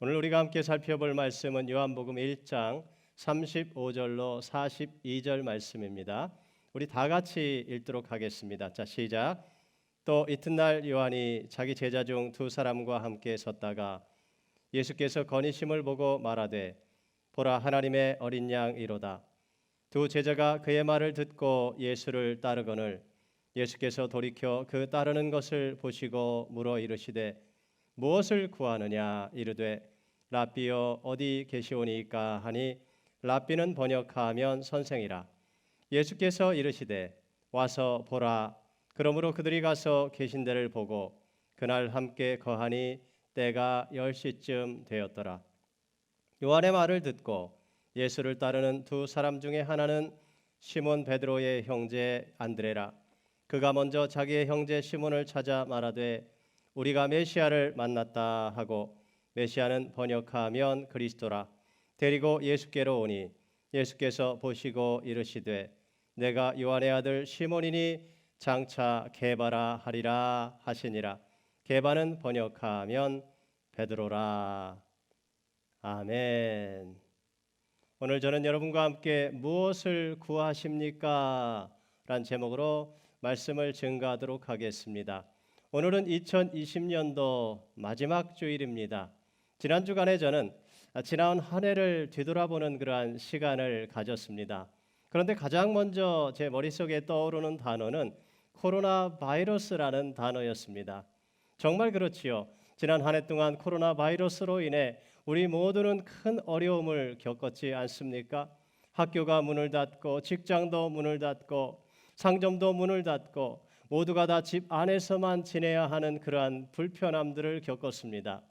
오늘 우리가 함께 살펴볼 말씀은 요한복음 1장 35절로 42절 말씀입니다. 우리 다 같이 읽도록 하겠습니다. 자, 시작. 또 이튿날 요한이 자기 제자 중 두 사람과 함께 섰다가 예수께서 거니심을 보고 말하되 보라 하나님의 어린 양이로다. 두 제자가 그의 말을 듣고 예수를 따르거늘 예수께서 돌이켜 그 따르는 것을 보시고 물어 이르시되 무엇을 구하느냐 이르되 랍비여 어디 계시오니이까 하니 랍비는 번역하면 선생이라. 예수께서 이르시되 와서 보라. 그러므로 그들이 가서 계신 데를 보고 그날 함께 거하니 때가 10시쯤 되었더라. 요한의 말을 듣고 예수를 따르는 두 사람 중에 하나는 시몬 베드로의 형제 안드레라. 그가 먼저 자기의 형제 시몬을 찾아 말하되 우리가 메시아를 만났다 하고, 메시아는 번역하면 그리스도라. 데리고 예수께로 오니 예수께서 보시고 이르시되 내가 요한의 아들 시몬이니 장차 게바라 하리라 하시니라. 게바는 번역하면 베드로라. 아멘. 오늘 저는 여러분과 함께 무엇을 구하십니까? 라는 제목으로 말씀을 증거하도록 하겠습니다. 오늘은 2020년도 마지막 주일입니다. 지난 주간에 저는 지난 한 해를 뒤돌아보는 그러한 시간을 가졌습니다. 그런데 가장 먼저 제 머릿속에 떠오르는 단어는 코로나 바이러스라는 단어였습니다. 정말 그렇지요. 지난 한 해 동안 코로나 바이러스로 인해 우리 모두는 큰 어려움을 겪었지 않습니까? 학교가 문을 닫고 직장도 문을 닫고 상점도 문을 닫고 모두가 다 집 안에서만 지내야 하는 그러한 불편함들을 겪었습니다.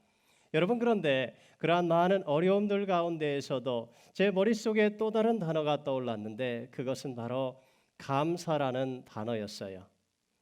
여러분, 그런데 그러한 많은 어려움들 가운데에서도 제 머릿속에 또 다른 단어가 떠올랐는데 그것은 바로 감사라는 단어였어요.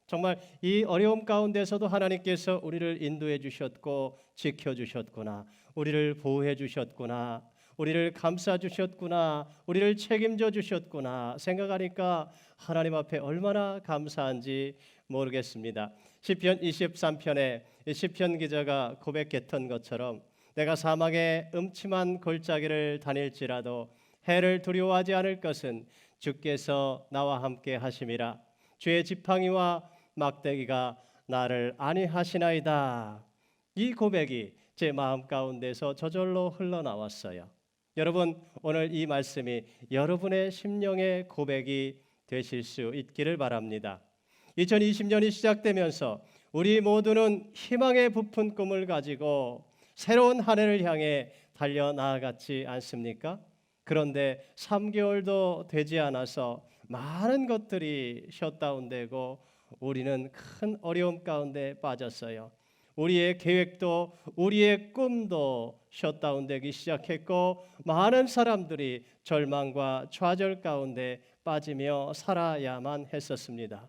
정말 이 어려움 가운데서도 하나님께서 우리를 인도해 주셨고 지켜주셨구나, 우리를 보호해 주셨구나, 우리를 감싸 주셨구나, 우리를 책임져 주셨구나 생각하니까 하나님 앞에 얼마나 감사한지 모르겠습니다. 시편 23편에 시편 기자가 고백했던 것처럼 내가 사막의 음침한 골짜기를 다닐지라도 해를 두려워하지 않을 것은 주께서 나와 함께 하심이라. 주의 지팡이와 막대기가 나를 안위하시나이다. 이 고백이 제 마음 가운데서 저절로 흘러나왔어요. 여러분, 오늘 이 말씀이 여러분의 심령의 고백이 되실 수 있기를 바랍니다. 2020년이 시작되면서 우리 모두는 희망의 부푼 꿈을 가지고 새로운 한 해를 향해 달려나아갔지 않습니까? 그런데 3개월도 되지 않아서 많은 것들이 셧다운되고 우리는 큰 어려움 가운데 빠졌어요. 우리의 계획도 우리의 꿈도 셧다운되기 시작했고 많은 사람들이 절망과 좌절 가운데 빠지며 살아야만 했었습니다.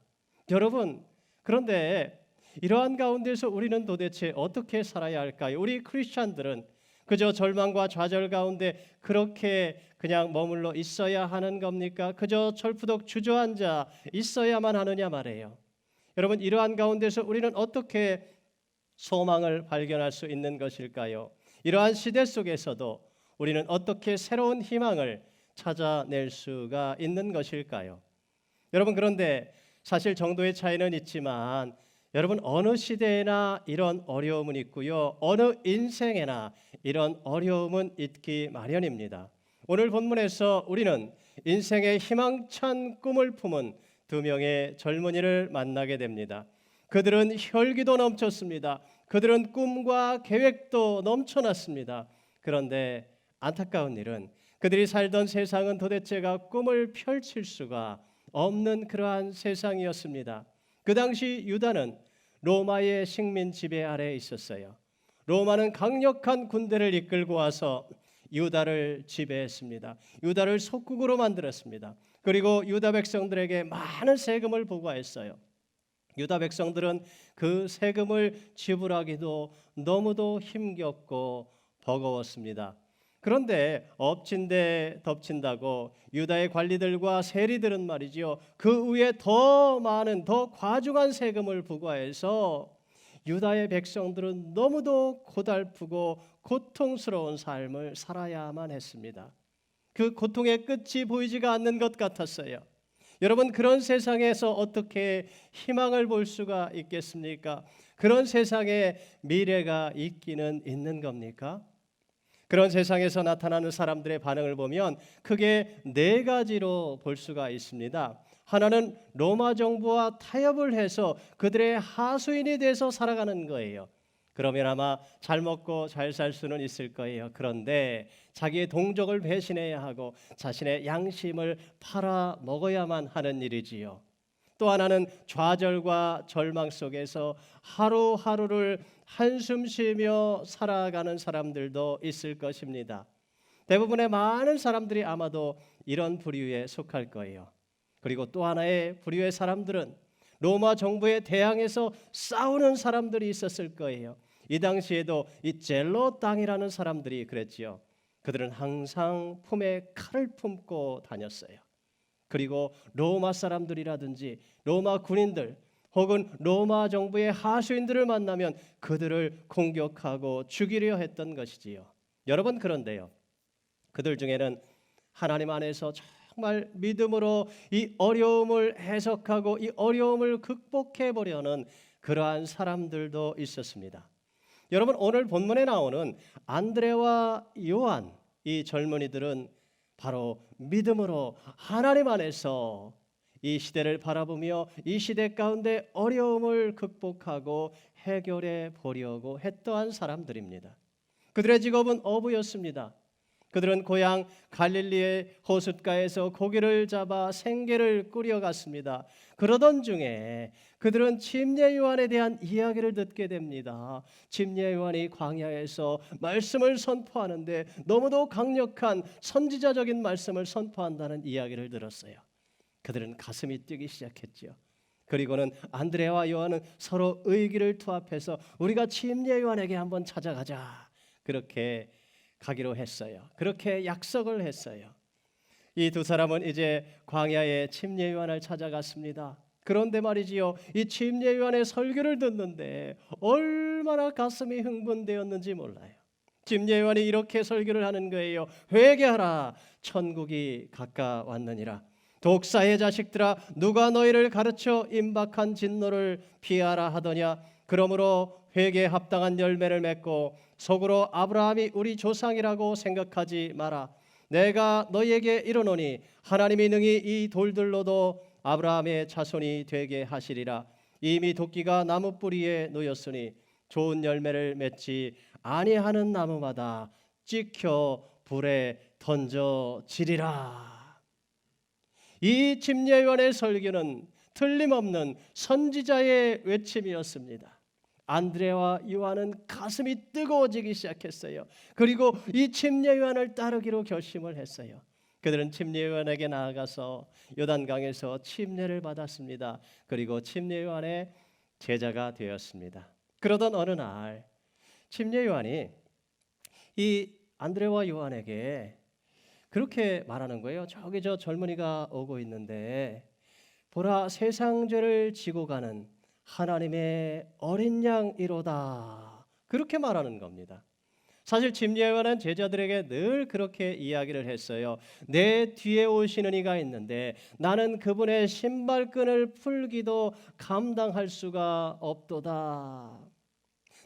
여러분, 그런데 이러한 가운데서 우리는 도대체 어떻게 살아야 할까요? 우리 크리스찬들은 그저 절망과 좌절 가운데 그렇게 그냥 머물러 있어야 하는 겁니까? 그저 철푸덕 주저앉아 있어야만 하느냐 말이에요. 여러분, 이러한 가운데서 우리는 어떻게 소망을 발견할 수 있는 것일까요? 이러한 시대 속에서도 우리는 어떻게 새로운 희망을 찾아낼 수가 있는 것일까요? 여러분, 그런데 사실 정도의 차이는 있지만 여러분, 어느 시대에나 이런 어려움은 있고요, 어느 인생에나 이런 어려움은 있기 마련입니다. 오늘 본문에서 우리는 인생의 희망찬 꿈을 품은 두 명의 젊은이를 만나게 됩니다. 그들은 혈기도 넘쳤습니다. 그들은 꿈과 계획도 넘쳐났습니다. 그런데 안타까운 일은 그들이 살던 세상은 도대체가 꿈을 펼칠 수가 없는 그러한 세상이었습니다. 그 당시 유다는 로마의 식민 지배 아래에 있었어요. 로마는 강력한 군대를 이끌고 와서 유다를 지배했습니다. 유다를 속국으로 만들었습니다. 그리고 유다 백성들에게 많은 세금을 부과했어요. 유다 백성들은 그 세금을 지불하기도 너무도 힘겹고 버거웠습니다. 그런데 엎친 데 덮친다고 유다의 관리들과 세리들은 말이죠, 그 위에 더 많은 더 과중한 세금을 부과해서 유다의 백성들은 너무도 고달프고 고통스러운 삶을 살아야만 했습니다. 그 고통의 끝이 보이지가 않는 것 같았어요. 여러분, 그런 세상에서 어떻게 희망을 볼 수가 있겠습니까? 그런 세상에 미래가 있기는 있는 겁니까? 그런 세상에서 나타나는 사람들의 반응을 보면 크게 네 가지로 볼 수가 있습니다. 하나는 로마 정부와 타협을 해서 그들의 하수인이 돼서 살아가는 거예요. 그러면 아마 잘 먹고 잘 살 수는 있을 거예요. 그런데 자기의 동족을 배신해야 하고 자신의 양심을 팔아 먹어야만 하는 일이지요. 또 하나는 좌절과 절망 속에서 하루하루를 한숨 쉬며 살아가는 사람들도 있을 것입니다. 대부분의 많은 사람들이 아마도 이런 부류에 속할 거예요. 그리고 또 하나의 부류의 사람들은 로마 정부에 대항해서 싸우는 사람들이 있었을 거예요. 이 당시에도 이 젤로 땅이라는 사람들이 그랬지요. 그들은 항상 품에 칼을 품고 다녔어요. 그리고 로마 사람들이라든지 로마 군인들 혹은 로마 정부의 하수인들을 만나면 그들을 공격하고 죽이려 했던 것이지요. 여러분, 그런데요, 그들 중에는 하나님 안에서 정말 믿음으로 이 어려움을 해석하고 이 어려움을 극복해 보려는 그러한 사람들도 있었습니다. 여러분, 오늘 본문에 나오는 안드레와 요한, 이 젊은이들은 바로 믿음으로 하나님 안에서 이 시대를 바라보며 이 시대 가운데 어려움을 극복하고 해결해 보려고 했던 사람들입니다. 그들의 직업은 어부였습니다. 그들은 고향 갈릴리의 호숫가에서 고기를 잡아 생계를 꾸려갔습니다. 그러던 중에 그들은 침례 요한에 대한 이야기를 듣게 됩니다. 침례 요한이 광야에서 말씀을 선포하는데 너무도 강력한 선지자적인 말씀을 선포한다는 이야기를 들었어요. 그들은 가슴이 뛰기 시작했지요. 그리고는 안드레와 요한은 서로 의기를 투합해서 우리가 침례 요한에게 한번 찾아가자, 그렇게 가기로 했어요. 그렇게 약속을 했어요. 이 두 사람은 이제 광야에 침례 요한을 찾아갔습니다. 그런데 말이지요, 이 침례 요한의 설교를 듣는데 얼마나 가슴이 흥분되었는지 몰라요. 침례 요한이 이렇게 설교를 하는 거예요. 회개하라, 천국이 가까웠느니라. 독사의 자식들아, 누가 너희를 가르쳐 임박한 진노를 피하라 하더냐. 그러므로 회개에 합당한 열매를 맺고 속으로 아브라함이 우리 조상이라고 생각하지 마라. 내가 너희에게 이르노니 하나님이 능히 이 돌들로도 아브라함의 자손이 되게 하시리라. 이미 도끼가 나무 뿌리에 놓였으니 좋은 열매를 맺지 아니하는 나무마다 찍혀 불에 던져지리라. 이 침례 요한의 설교는 틀림없는 선지자의 외침이었습니다. 안드레와 요한은 가슴이 뜨거워지기 시작했어요. 그리고 이 침례 요한을 따르기로 결심을 했어요. 그들은 침례 요한에게 나아가서 요단강에서 침례를 받았습니다. 그리고 침례 요한의 제자가 되었습니다. 그러던 어느 날 침례 요한이 이 안드레와 요한에게 그렇게 말하는 거예요. 저기 저 젊은이가 오고 있는데 보라, 세상 죄를 지고 가는 하나님의 어린 양이로다, 그렇게 말하는 겁니다. 사실 침례 요한은 제자들에게 늘 그렇게 이야기를 했어요. 내 뒤에 오시는 이가 있는데 나는 그분의 신발끈을 풀기도 감당할 수가 없도다.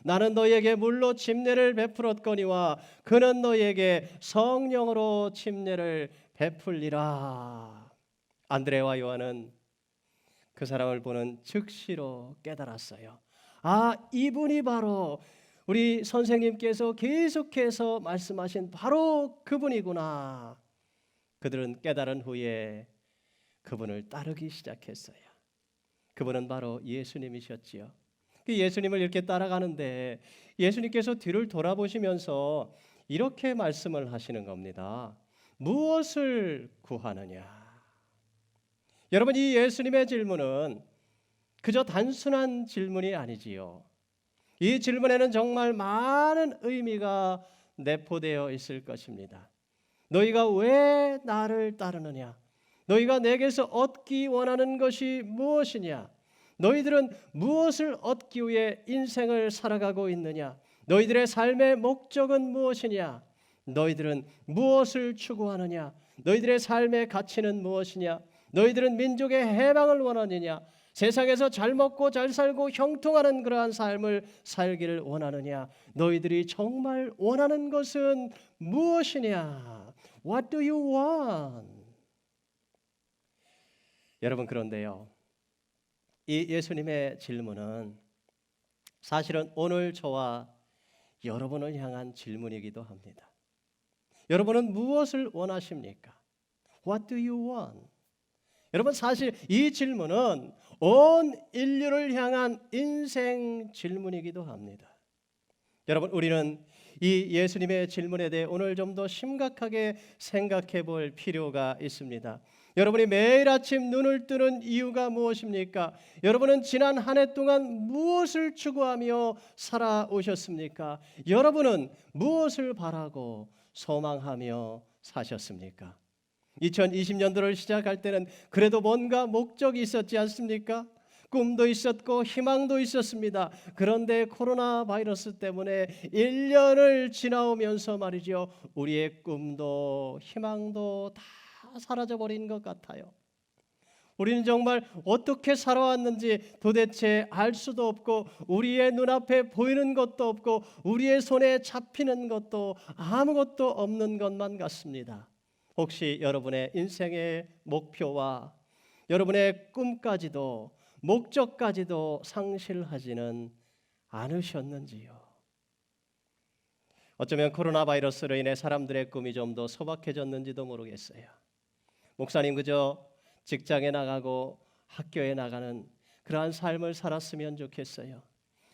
나는 너희에게 물로 침례를 베풀었거니와 그는 너희에게 성령으로 침례를 베풀리라. 안드레와 요한은 그 사람을 보는 즉시로 깨달았어요. 아, 이분이 바로 우리 선생님께서 계속해서 말씀하신 바로 그분이구나. 그들은 깨달은 후에 그분을 따르기 시작했어요. 그분은 바로 예수님이셨지요. 그 예수님을 이렇게 따라가는데 예수님께서 뒤를 돌아보시면서 이렇게 말씀을 하시는 겁니다. 무엇을 구하느냐? 여러분, 이 예수님의 질문은 그저 단순한 질문이 아니지요. 이 질문에는 정말 많은 의미가 내포되어 있을 것입니다. 너희가 왜 나를 따르느냐? 너희가 내게서 얻기 원하는 것이 무엇이냐? 너희들은 무엇을 얻기 위해 인생을 살아가고 있느냐? 너희들의 삶의 목적은 무엇이냐? 너희들은 무엇을 추구하느냐? 너희들의 삶의 가치는 무엇이냐? 너희들은 민족의 해방을 원하느냐? 세상에서 잘 먹고 잘 살고 형통하는 그러한 삶을 살기를 원하느냐? 너희들이 정말 원하는 것은 무엇이냐? What do you want? 여러분, 그런데요, 이 예수님의 질문은 사실은 오늘 저와 여러분을 향한 질문이기도 합니다. 여러분은 무엇을 원하십니까? What do you want? 여러분, 사실 이 질문은 온 인류를 향한 인생 질문이기도 합니다. 여러분, 우리는 이 예수님의 질문에 대해 오늘 좀 더 심각하게 생각해 볼 필요가 있습니다. 여러분이 매일 아침 눈을 뜨는 이유가 무엇입니까? 여러분은 지난 한 해 동안 무엇을 추구하며 살아오셨습니까? 여러분은 무엇을 바라고 소망하며 사셨습니까? 2020년도를 시작할 때는 그래도 뭔가 목적이 있었지 않습니까? 꿈도 있었고 희망도 있었습니다. 그런데 코로나 바이러스 때문에 1년을 지나오면서 말이죠, 우리의 꿈도 희망도 다 사라져버린 것 같아요. 우리는 정말 어떻게 살아왔는지 도대체 알 수도 없고, 우리의 눈앞에 보이는 것도 없고, 우리의 손에 잡히는 것도 아무것도 없는 것만 같습니다. 혹시 여러분의 인생의 목표와 여러분의 꿈까지도 목적까지도 상실하지는 않으셨는지요? 어쩌면 코로나 바이러스로 인해 사람들의 꿈이 좀 더 소박해졌는지도 모르겠어요. 목사님, 그저 직장에 나가고 학교에 나가는 그러한 삶을 살았으면 좋겠어요.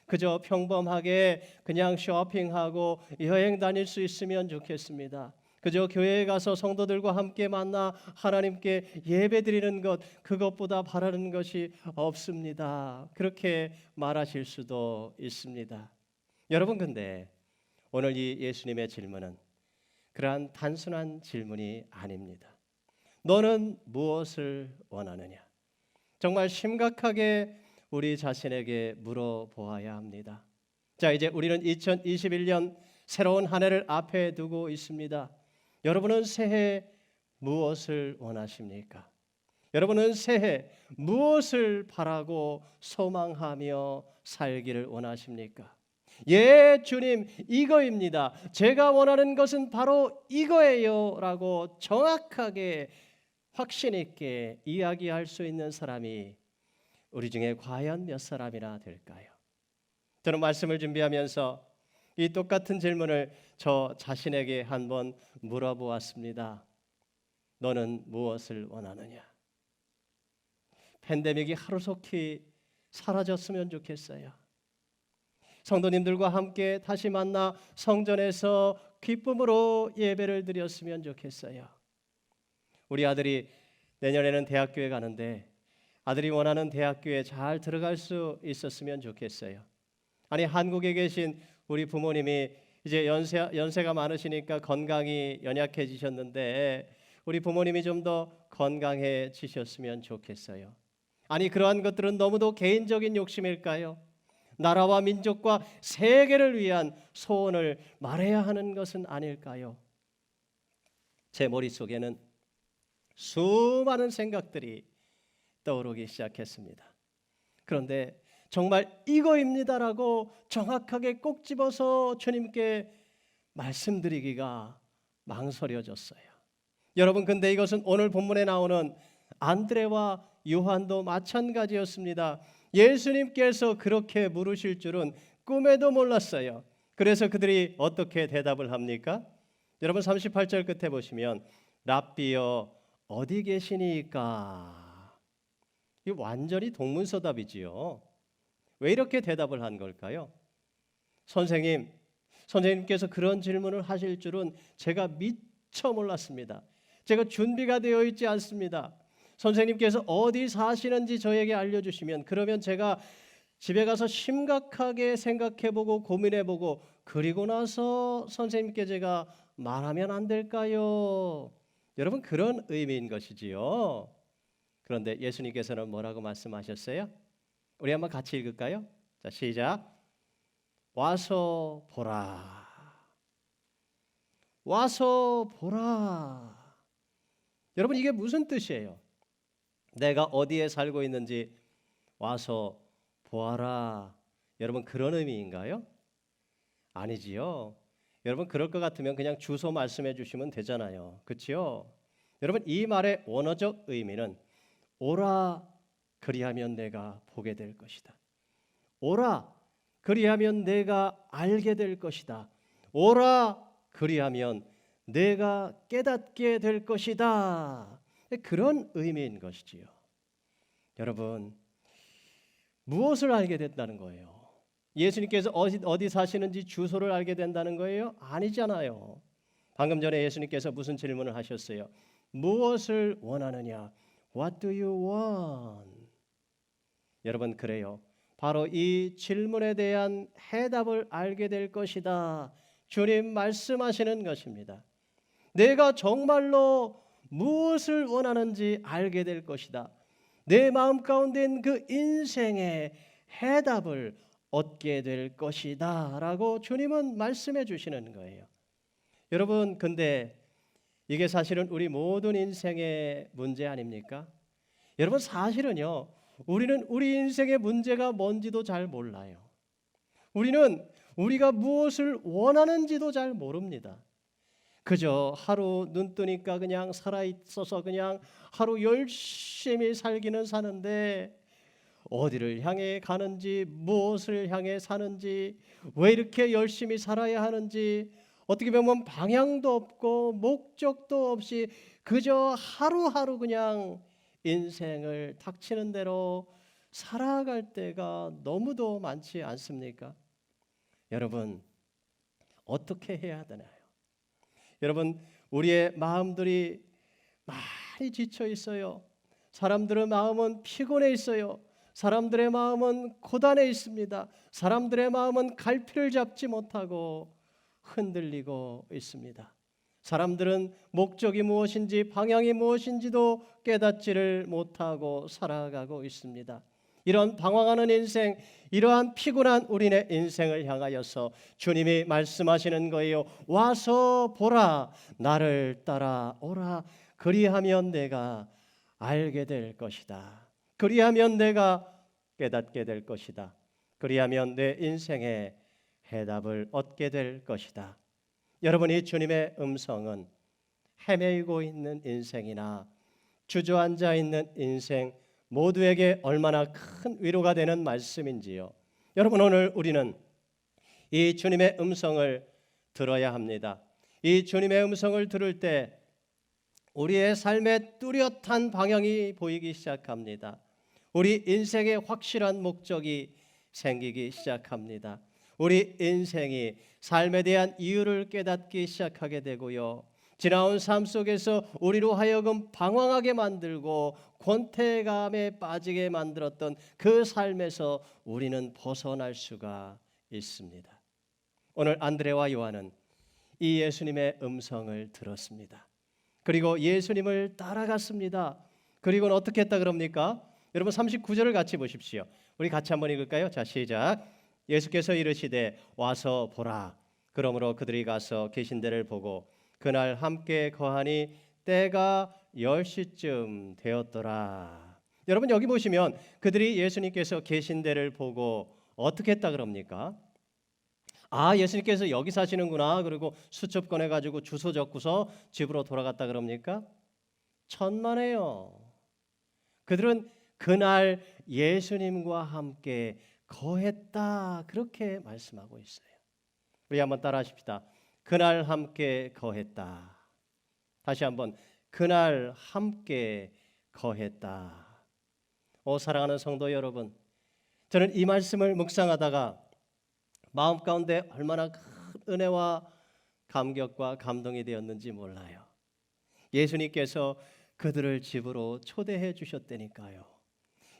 그저 평범하게 그냥 쇼핑하고 여행 다닐 수 있으면 좋겠습니다. 그저 교회에 가서 성도들과 함께 만나 하나님께 예배드리는 것, 그것보다 바라는 것이 없습니다. 그렇게 말하실 수도 있습니다. 여러분, 근데 오늘 이 예수님의 질문은 그러한 단순한 질문이 아닙니다. 너는 무엇을 원하느냐? 정말 심각하게 우리 자신에게 물어보아야 합니다. 자, 이제 우리는 2021년 새로운 한 해를 앞에 두고 있습니다. 여러분은 새해 무엇을 원하십니까? 여러분은 새해 무엇을 바라고 소망하며 살기를 원하십니까? 예, 주님, 이거입니다. 제가 원하는 것은 바로 이거예요 라고 정확하게 확신 있게 이야기할 수 있는 사람이 우리 중에 과연 몇 사람이나 될까요? 저는 말씀을 준비하면서 이 똑같은 질문을 저 자신에게 한번 물어보았습니다. 너는 무엇을 원하느냐? 팬데믹이 하루속히 사라졌으면 좋겠어요. 성도님들과 함께 다시 만나 성전에서 기쁨으로 예배를 드렸으면 좋겠어요. 우리 아들이 내년에는 대학교에 가는데 아들이 원하는 대학교에 잘 들어갈 수 있었으면 좋겠어요. 아니, 한국에 계신 우리 부모님이 이제 연세가 많으시니까 건강이 연약해지셨는데 우리 부모님이 좀 더 건강해지셨으면 좋겠어요. 아니, 그러한 것들은 너무도 개인적인 욕심일까요? 나라와 민족과 세계를 위한 소원을 말해야 하는 것은 아닐까요? 제 머릿속에는 수많은 생각들이 떠오르기 시작했습니다. 그런데 정말 이거입니다라고 정확하게 꼭 집어서 주님께 말씀드리기가 망설여졌어요. 여러분, 근데 이것은 오늘 본문에 나오는 안드레와 요한도 마찬가지였습니다. 예수님께서 그렇게 물으실 줄은 꿈에도 몰랐어요. 그래서 그들이 어떻게 대답을 합니까? 여러분, 38절 끝에 보시면 랍비여 어디 계시니까? 이 완전히 동문서답이지요. 왜 이렇게 대답을 한 걸까요? 선생님께서 그런 질문을 하실 줄은 제가 미처 몰랐습니다. 제가 준비가 되어 있지 않습니다. 선생님께서 어디 사시는지 저에게 알려주시면 그러면 제가 집에 가서 심각하게 생각해보고 고민해보고 그리고 나서 선생님께 제가 말하면 안 될까요? 여러분, 그런 의미인 것이지요. 그런데 예수님께서는 뭐라고 말씀하셨어요? 우리 한번 같이 읽을까요? 자, 시작. 와서 보라. 와서 보라. 여러분, 이게 무슨 뜻이에요? 내가 어디에 살고 있는지 와서 보아라. 여러분, 그런 의미인가요? 아니지요. 여러분, 그럴 것 같으면 그냥 주소 말씀해 주시면 되잖아요. 그렇지요? 여러분, 이 말의 원어적 의미는 오라 그리하면 내가 보게 될 것이다. 오라 그리하면 내가 알게 될 것이다. 오라 그리하면 내가 깨닫게 될 것이다. 그런 의미인 것이지요. 여러분, 무엇을 알게 된다는 거예요? 예수님께서 어디 사시는지 주소를 알게 된다는 거예요? 아니잖아요. 방금 전에 예수님께서 무슨 질문을 하셨어요? 무엇을 원하느냐? What do you want? 여러분, 그래요. 바로 이 질문에 대한 해답을 알게 될 것이다. 주님 말씀하시는 것입니다. 내가 정말로 무엇을 원하는지 알게 될 것이다. 내 마음 가운데 있는 그 인생의 해답을 얻게 될 것이다 라고 주님은 말씀해 주시는 거예요. 여러분, 근데 이게 사실은 우리 모든 인생의 문제 아닙니까? 여러분, 사실은요, 우리는 우리 인생의 문제가 뭔지도 잘 몰라요. 우리는 우리가 무엇을 원하는지도 잘 모릅니다. 그저 하루 눈 뜨니까 그냥 살아있어서 그냥 하루 열심히 살기는 사는데 어디를 향해 가는지, 무엇을 향해 사는지, 왜 이렇게 열심히 살아야 하는지, 어떻게 보면 방향도 없고 목적도 없이 그저 하루하루 그냥 인생을 닥치는 대로 살아갈 때가 너무도 많지 않습니까? 여러분, 어떻게 해야 되나요? 여러분, 우리의 마음들이 많이 지쳐 있어요. 사람들의 마음은 피곤해 있어요. 사람들의 마음은 고단해 있습니다. 사람들의 마음은 갈피를 잡지 못하고 흔들리고 있습니다. 사람들은 목적이 무엇인지 방향이 무엇인지도 깨닫지를 못하고 살아가고 있습니다. 이런 방황하는 인생, 이러한 피곤한 우리네 인생을 향하여서 주님이 말씀하시는 거예요. 와서 보라, 나를 따라오라. 그리하면 내가 알게 될 것이다. 그리하면 내가 깨닫게 될 것이다. 그리하면 내 인생의 해답을 얻게 될 것이다. 여러분이 주님의 음성은 헤매이고 있는 인생이나 주저앉아 있는 인생 모두에게 얼마나 큰 위로가 되는 말씀인지요. 여러분, 오늘 우리는 이 주님의 음성을 들어야 합니다. 이 주님의 음성을 들을 때 우리의 삶에 뚜렷한 방향이 보이기 시작합니다. 우리 인생의 확실한 목적이 생기기 시작합니다. 우리 인생이 삶에 대한 이유를 깨닫기 시작하게 되고요. 지나온 삶 속에서 우리로 하여금 방황하게 만들고 권태감에 빠지게 만들었던 그 삶에서 우리는 벗어날 수가 있습니다. 오늘 안드레와 요한은 이 예수님의 음성을 들었습니다. 그리고 예수님을 따라갔습니다. 그리고는 어떻게 했다 그럽니까? 여러분, 39절을 같이 보십시오. 우리 같이 한번 읽을까요? 자, 시작. 예수께서 이르시되 와서 보라. 그러므로 그들이 가서 계신 데를 보고 그날 함께 거하니 때가 10시쯤 되었더라. 여러분, 여기 보시면 그들이 예수님께서 계신 데를 보고 어떻게 했다 그럽니까? 아, 예수님께서 여기 사시는구나. 그리고 수첩 꺼내가지고 주소 적고서 집으로 돌아갔다 그럽니까? 천만에요. 그들은 그날 예수님과 함께 거했다. 그렇게 말씀하고 있어요. 우리 한번 따라하십시다. 그날 함께 거했다. 다시 한번, 그날 함께 거했다. 사랑하는 성도 여러분, 저는 이 말씀을 묵상하다가 마음 가운데 얼마나 큰 은혜와 감격과 감동이 되었는지 몰라요. 예수님께서 그들을 집으로 초대해 주셨다니까요.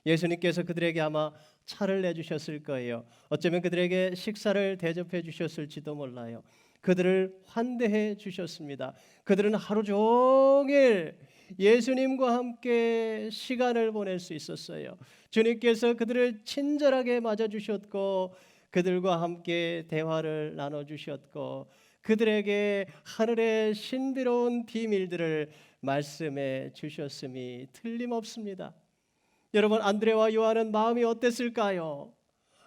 예수님께서 그들에게 아마 차를 내주셨을 거예요. 어쩌면 그들에게 식사를 대접해 주셨을지도 몰라요. 그들을 환대해 주셨습니다. 그들은 하루 종일 예수님과 함께 시간을 보낼 수 있었어요. 주님께서 그들을 친절하게 맞아주셨고 그들과 함께 대화를 나눠주셨고 그들에게 하늘의 신비로운 비밀들을 말씀해 주셨음이 틀림없습니다. 여러분, 안드레와 요한은 마음이 어땠을까요?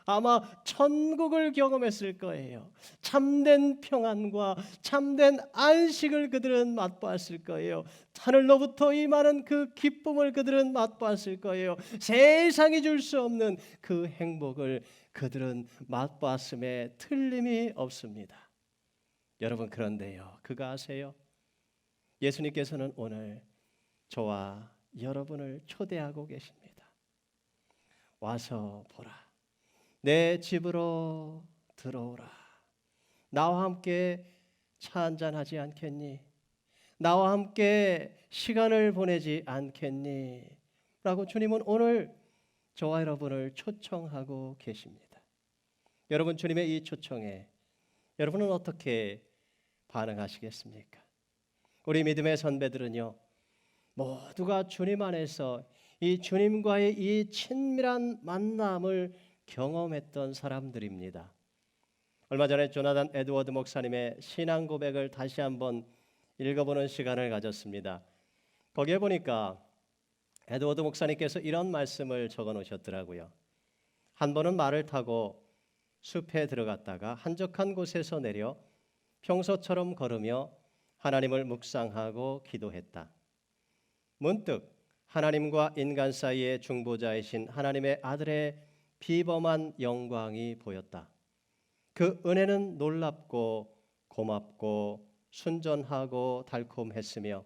아마 천국을 경험했을 거예요. 참된 평안과 참된 안식을 그들은 맛보았을 거예요. 하늘로부터 임하는 그 기쁨을 그들은 맛보았을 거예요. 세상이 줄 수 없는 그 행복을 그들은 맛보았음에 틀림이 없습니다. 여러분, 그런데요, 그거 아세요? 예수님께서는 오늘 저와 여러분을 초대하고 계십니다. 와서 보라. 내 집으로 들어오라. 나와 함께 차 한잔하지 않겠니? 나와 함께 시간을 보내지 않겠니? 라고 주님은 오늘 저와 여러분을 초청하고 계십니다. 여러분, 주님의 이 초청에 여러분은 어떻게 반응하시겠습니까? 우리 믿음의 선배들은요, 모두가 주님 안에서 이 주님과의 이 친밀한 만남을 경험했던 사람들입니다. 얼마 전에 조나단 에드워드 목사님의 신앙 고백을 다시 한번 읽어보는 시간을 가졌습니다. 거기에 보니까 에드워드 목사님께서 이런 말씀을 적어 놓으셨더라고요. 한 번은 말을 타고 숲에 들어갔다가 한적한 곳에서 내려 평소처럼 걸으며 하나님을 묵상하고 기도했다. 문득 하나님과 인간 사이의 중보자이신 하나님의 아들의 비범한 영광이 보였다. 그 은혜는 놀랍고 고맙고 순전하고 달콤했으며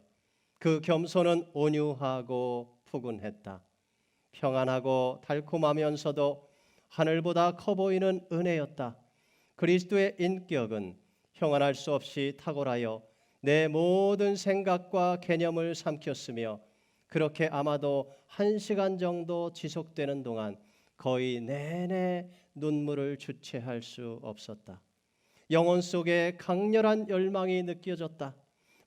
그 겸손은 온유하고 푸근했다. 평안하고 달콤하면서도 하늘보다 커 보이는 은혜였다. 그리스도의 인격은 형언할 수 없이 탁월하여 내 모든 생각과 개념을 삼켰으며 그렇게 아마도 1시간 정도 지속되는 동안 거의 내내 눈물을 주체할 수 없었다. 영혼 속에 강렬한 열망이 느껴졌다.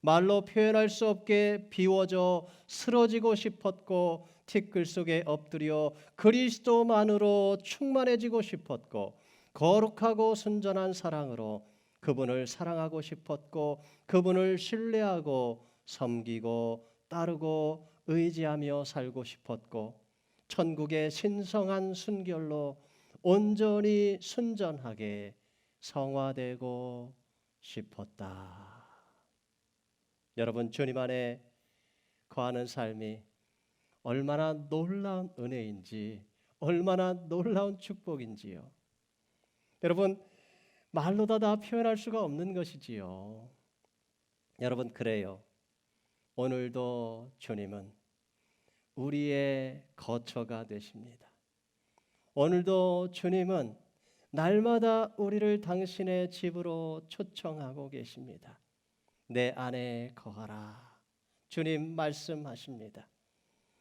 말로 표현할 수 없게 비워져 쓰러지고 싶었고 티끌 속에 엎드려 그리스도만으로 충만해지고 싶었고 거룩하고 순전한 사랑으로 그분을 사랑하고 싶었고 그분을 신뢰하고 섬기고 따르고 의지하며 살고 싶었고 천국의 신성한 순결로 온전히 순전하게 성화되고 싶었다. 여러분, 주님 안에 거하는 삶이 얼마나 놀라운 은혜인지 얼마나 놀라운 축복인지요. 여러분, 말로다 다 표현할 수가 없는 것이지요. 여러분, 그래요. 오늘도 주님은 우리의 거처가 되십니다. 오늘도 주님은 날마다 우리를 당신의 집으로 초청하고 계십니다. 내 안에 거하라. 주님 말씀하십니다.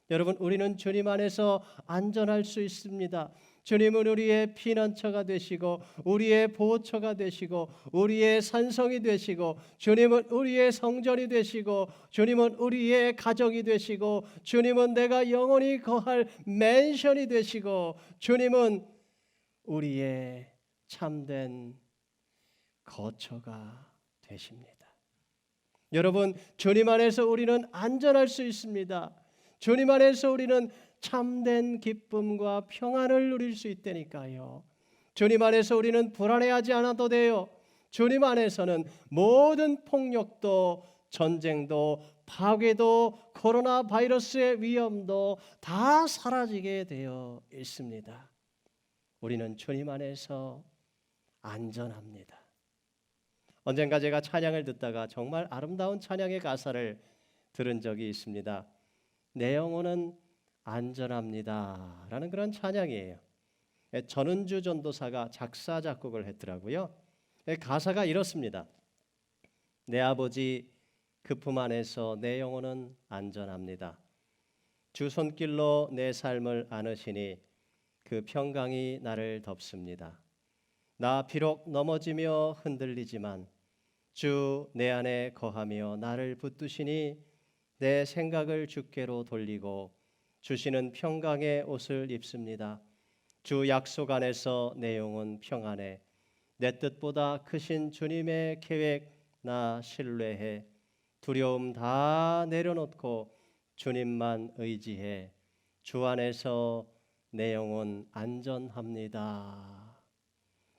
여러분, 우리는 주님 안에서 안전할 수 있습니다. 주님은 우리의 피난처가 되시고 우리의 보호처가 되시고 우리의 산성이 되시고 주님은 우리의 성전이 되시고 주님은 우리의 가정이 되시고 주님은 내가 영원히 거할 맨션이 되시고 주님은 우리의 참된 거처가 되십니다. 여러분, 주님 안에서 우리는 안전할 수 있습니다. 주님 안에서 우리는 참된 기쁨과 평안을 누릴 수 있다니까요. 주님 안에서 우리는 불안해하지 않아도 돼요. 주님 안에서는 모든 폭력도 전쟁도 파괴도 코로나 바이러스의 위험도 다 사라지게 되어 있습니다. 우리는 주님 안에서 안전합니다. 언젠가 제가 찬양을 듣다가 정말 아름다운 찬양의 가사를 들은 적이 있습니다. 내 영혼은 안전합니다 라는 그런 찬양이에요. 전은주 전도사가 작사 작곡을 했더라고요. 가사가 이렇습니다. 내 아버지 그 품 안에서 내 영혼은 안전합니다. 주 손길로 내 삶을 안으시니 그 평강이 나를 덮습니다. 나 비록 넘어지며 흔들리지만 주 내 안에 거하며 나를 붙드시니 내 생각을 주께로 돌리고 주시는 평강의 옷을 입습니다. 주 약속 안에서 내 영혼 평안해. 내 뜻보다 크신 주님의 계획 나 신뢰해. 두려움 다 내려놓고 주님만 의지해. 주 안에서 내 영혼 안전합니다.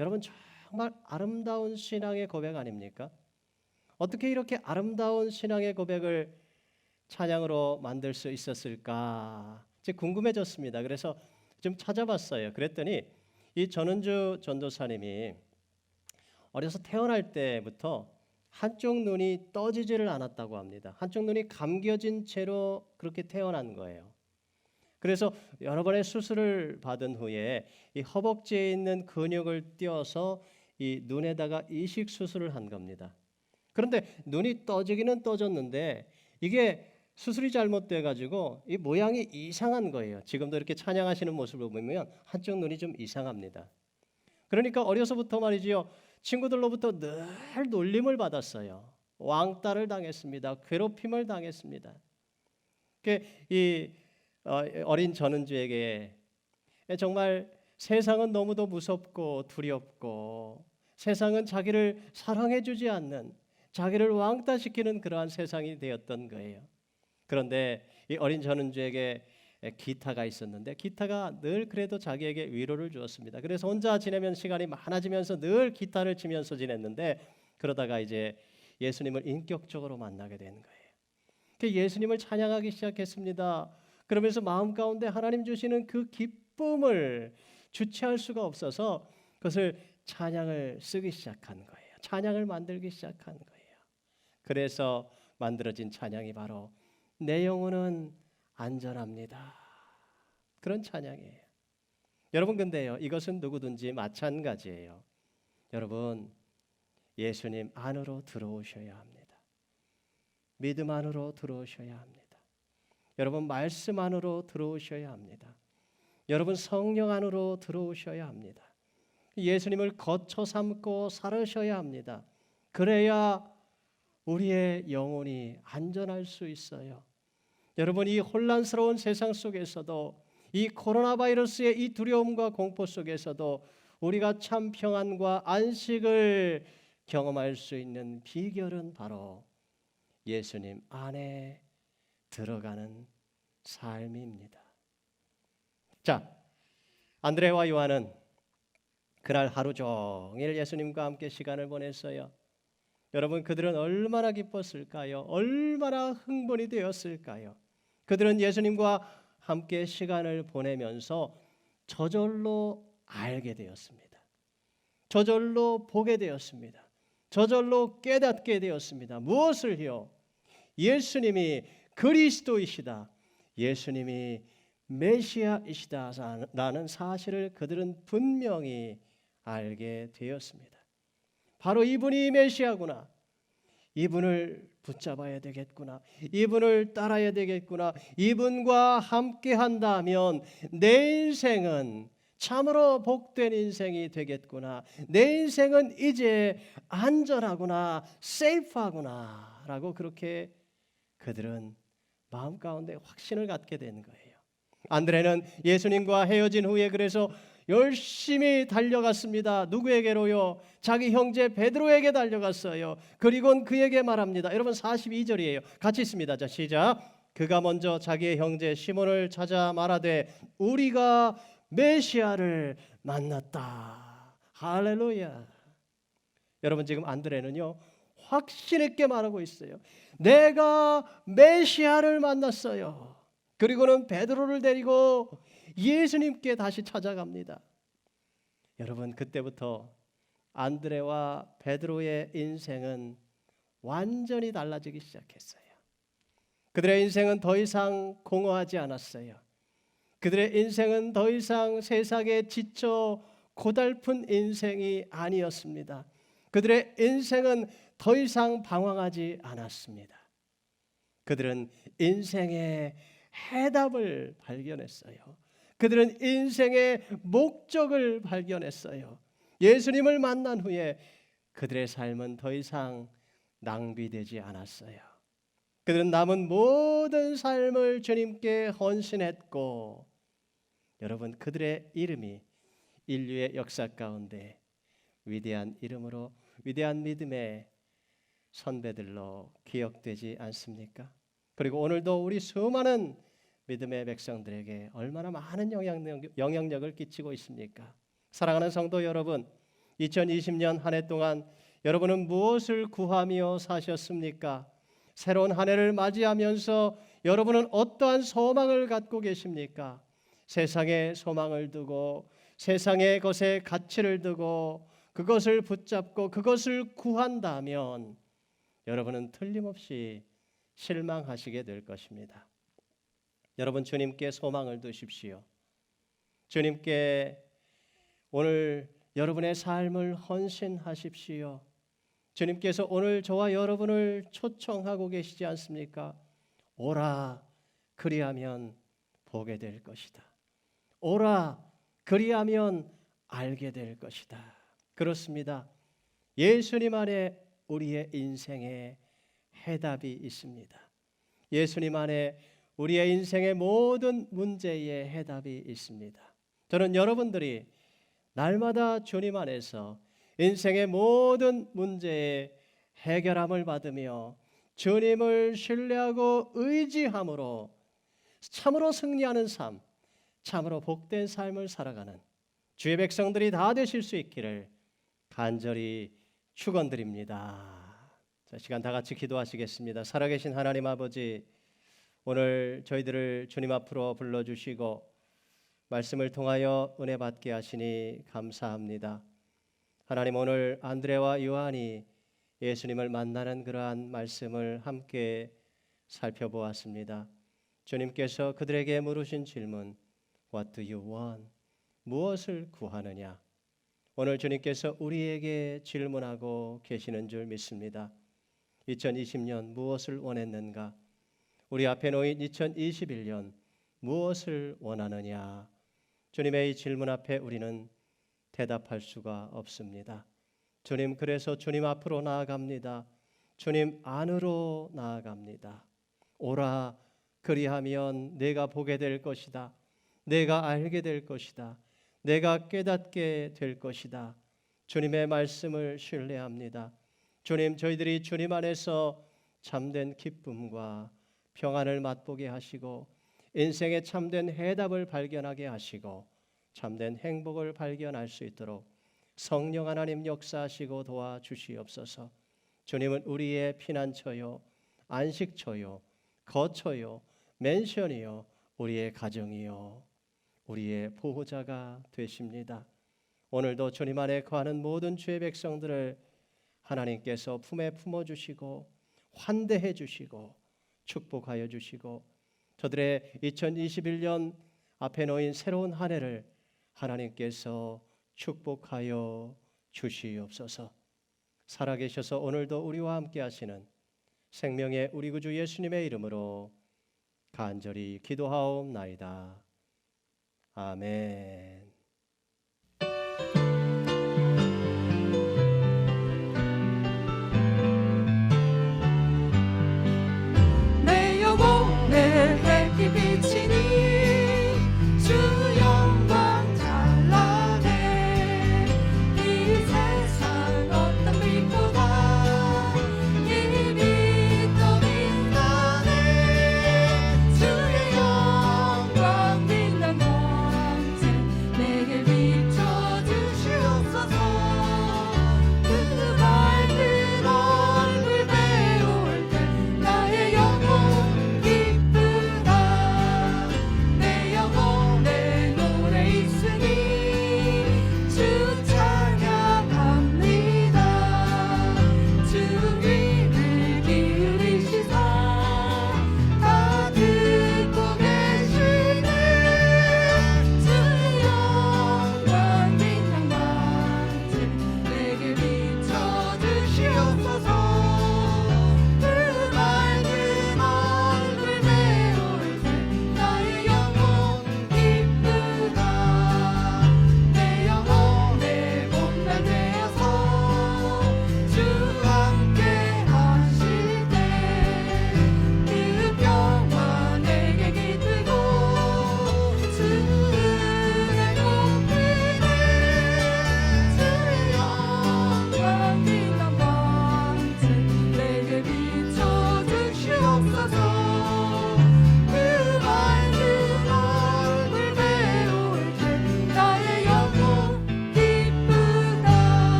여러분, 정말 아름다운 신앙의 고백 아닙니까? 어떻게 이렇게 아름다운 신앙의 고백을 찬양으로 만들 수 있었을까? 궁금해졌습니다. 그래서 좀 찾아봤어요. 그랬더니 이 전은주 전도사님이 어려서 태어날 때부터 한쪽 눈이 떠지지를 않았다고 합니다. 한쪽 눈이 감겨진 채로 그렇게 태어난 거예요. 그래서 여러 번의 수술을 받은 후에 이 허벅지에 있는 근육을 띄어서 이 눈에다가 이식 수술을 한 겁니다. 그런데 눈이 떠지기는 떠졌는데 이게 수술이 잘못돼 가지고 이 모양이 이상한 거예요. 지금도 이렇게 찬양하시는 모습을 보면 한쪽 눈이 좀 이상합니다. 그러니까 어려서부터 말이지요, 친구들로부터 늘 놀림을 받았어요. 왕따를 당했습니다. 괴롭힘을 당했습니다. 이 어린 전은주에게 정말 세상은 너무도 무섭고 두렵고 세상은 자기를 사랑해주지 않는, 자기를 왕따시키는 그러한 세상이 되었던 거예요. 그런데 이 어린 전은주에게 기타가 있었는데 기타가 늘 그래도 자기에게 위로를 주었습니다. 그래서 혼자 지내면 시간이 많아지면서 늘 기타를 치면서 지냈는데 그러다가 이제 예수님을 인격적으로 만나게 된 거예요. 예수님을 찬양하기 시작했습니다. 그러면서 마음 가운데 하나님 주시는 그 기쁨을 주체할 수가 없어서 그것을 찬양을 쓰기 시작한 거예요. 찬양을 만들기 시작한 거예요. 그래서 만들어진 찬양이 바로 내 영혼은 안전합니다. 그런 찬양이에요. 여러분, 근데요, 이것은 누구든지 마찬가지예요. 여러분, 예수님 안으로 들어오셔야 합니다. 믿음 안으로 들어오셔야 합니다. 여러분, 말씀 안으로 들어오셔야 합니다. 여러분, 성령 안으로 들어오셔야 합니다. 예수님을 거처 삼고 살으셔야 합니다. 그래야 우리의 영혼이 안전할 수 있어요. 여러분, 이 혼란스러운 세상 속에서도, 이 코로나 바이러스의 이 두려움과 공포 속에서도 우리가 참 평안과 안식을 경험할 수 있는 비결은 바로 예수님 안에 들어가는 삶입니다. 자, 안드레와 요한은 그날 하루 종일 예수님과 함께 시간을 보냈어요. 여러분, 그들은 얼마나 기뻤을까요? 얼마나 흥분이 되었을까요? 그들은 예수님과 함께 시간을 보내면서 저절로 알게 되었습니다. 저절로 보게 되었습니다. 저절로 깨닫게 되었습니다. 무엇을요? 예수님이 그리스도이시다, 예수님이 메시아이시다라는 사실을 그들은 분명히 알게 되었습니다. 바로 이분이 메시아구나, 이분을 붙잡아야 되겠구나, 이분을 따라야 되겠구나, 이분과 함께 한다면 내 인생은 참으로 복된 인생이 되겠구나, 내 인생은 이제 안전하구나, 세이프하구나 라고 그렇게 그들은 마음 가운데 확신을 갖게 된 거예요. 안드레는 예수님과 헤어진 후에 그래서 열심히 달려갔습니다. 누구에게로요? 자기 형제 베드로에게 달려갔어요. 그리고는 그에게 말합니다. 여러분, 42절이에요. 같이 있습니다. 자, 시작. 그가 먼저 자기의 형제 시몬을 찾아 말하되 우리가 메시아를 만났다. 할렐루야. 여러분, 지금 안드레는요, 확신 있게 말하고 있어요. 내가 메시아를 만났어요. 그리고는 베드로를 데리고 예수님께 다시 찾아갑니다. 여러분, 그때부터 안드레와 베드로의 인생은 완전히 달라지기 시작했어요. 그들의 인생은 더 이상 공허하지 않았어요. 그들의 인생은 더 이상 세상에 지쳐 고달픈 인생이 아니었습니다. 그들의 인생은 더 이상 방황하지 않았습니다. 그들은 인생의 해답을 발견했어요. 그들은 인생의 목적을 발견했어요. 예수님을 만난 후에 그들의 삶은 더 이상 낭비되지 않았어요. 그들은 남은 모든 삶을 주님께 헌신했고, 여러분, 그들의 이름이 인류의 역사 가운데 위대한 이름으로, 위대한 믿음의 선배들로 기억되지 않습니까? 그리고 오늘도 우리 수많은 믿음의 백성들에게 얼마나 많은 영향력을 끼치고 있습니까? 사랑하는 성도 여러분, 2020년 한 해 동안 여러분은 무엇을 구하며 사셨습니까? 새로운 한 해를 맞이하면서 여러분은 어떠한 소망을 갖고 계십니까? 세상에 소망을 두고 세상의 것에 가치를 두고 그것을 붙잡고 그것을 구한다면 여러분은 틀림없이 실망하시게 될 것입니다. 여러분, 주님께 소망을 두십시오. 주님께 오늘 여러분의 삶을 헌신하십시오. 주님께서 오늘 저와 여러분을 초청하고 계시지 않습니까? 오라, 그리하면 보게 될 것이다. 오라, 그리하면 알게 될 것이다. 그렇습니다. 예수님 안에 우리의 인생에 해답이 있습니다. 예수님 안에 우리의 인생의 모든 문제에 해답이 있습니다. 저는 여러분들이 날마다 주님 안에서 인생의 모든 문제에 해결함을 받으며 주님을 신뢰하고 의지함으로 참으로 승리하는 삶, 참으로 복된 삶을 살아가는 주의 백성들이 다 되실 수 있기를 간절히 축원드립니다. 자, 시간 다 같이 기도하시겠습니다. 살아계신 하나님 아버지, 오늘 저희들을 주님 앞으로 불러주시고 말씀을 통하여 은혜 받게 하시니 감사합니다. 하나님, 오늘 안드레와 요한이 예수님을 만나는 그러한 말씀을 함께 살펴보았습니다. 주님께서 그들에게 물으신 질문, What do you want? 무엇을 구하느냐? 오늘 주님께서 우리에게 질문하고 계시는 줄 믿습니다. 2020년 무엇을 원했는가? 우리 앞에 놓인 2021년 무엇을 원하느냐? 주님의 이 질문 앞에 우리는 대답할 수가 없습니다. 주님, 그래서 주님 앞으로 나아갑니다. 주님 안으로 나아갑니다. 오라, 그리하면 내가 보게 될 것이다. 내가 알게 될 것이다. 내가 깨닫게 될 것이다. 주님의 말씀을 신뢰합니다. 주님, 저희들이 주님 안에서 참된 기쁨과 평안을 맛보게 하시고 인생의 참된 해답을 발견하게 하시고 참된 행복을 발견할 수 있도록 성령 하나님 역사하시고 도와주시옵소서. 주님은 우리의 피난처요, 안식처요, 거처요, 맨션이요, 우리의 가정이요, 우리의 보호자가 되십니다. 오늘도 주님 안에 거하는 모든 주의 백성들을 하나님께서 품에 품어주시고 환대해 주시고 축복하여 주시고 저들의 2021년 앞에 놓인 새로운 한 해를 하나님께서 축복하여 주시옵소서. 살아계셔서 오늘도 우리와 함께 하시는 생명의 우리 구주 예수님의 이름으로 간절히 기도하옵나이다. 아멘.